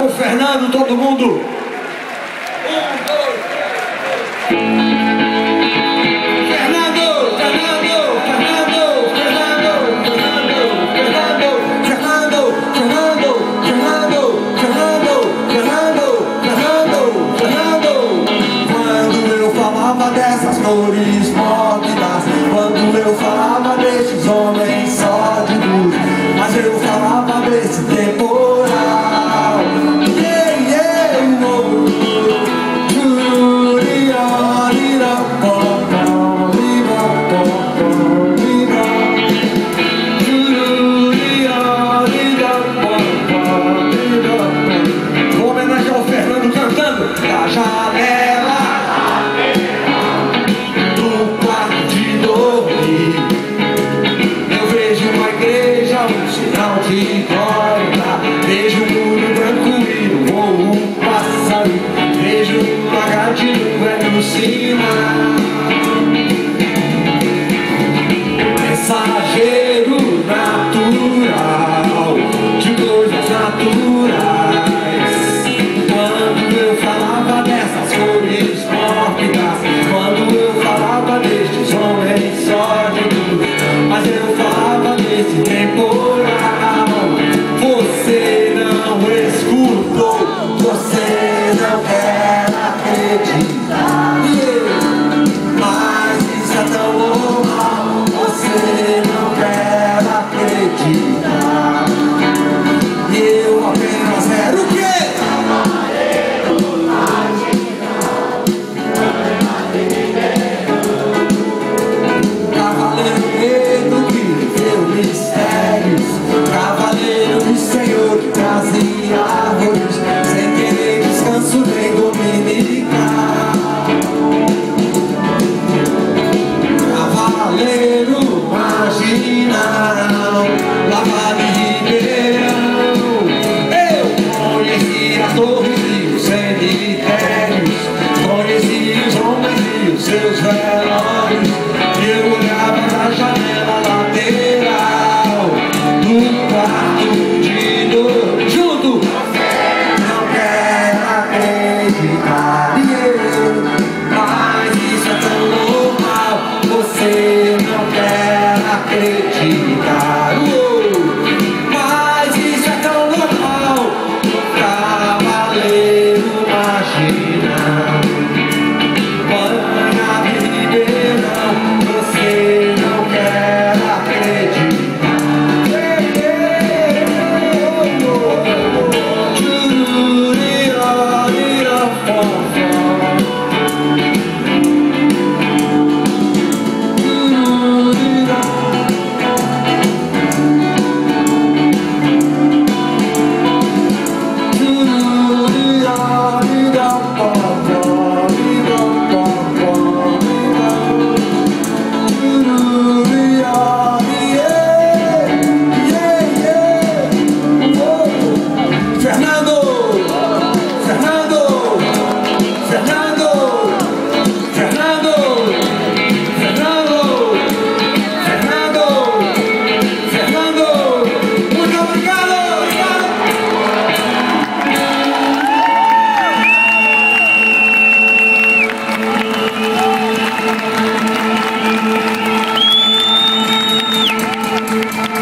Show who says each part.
Speaker 1: o Fernando, todo mundo.
Speaker 2: Dessas cores mórbidas, quando eu falava desses homens só de luz, mas eu falava desse temporal.
Speaker 1: Vou homenagear o Fernando cantando da janela do quarto de dormir. Eu vejo uma igreja, um sinal de glória. Vejo um muro branco e um voo passarinho. Vejo um lagartinho velho sinal. Mensageiro natural de coisas naturais. Quando eu falava dessas cores mórbidas, quando eu falava destes homens só de luz, mas eu falava desse tempo.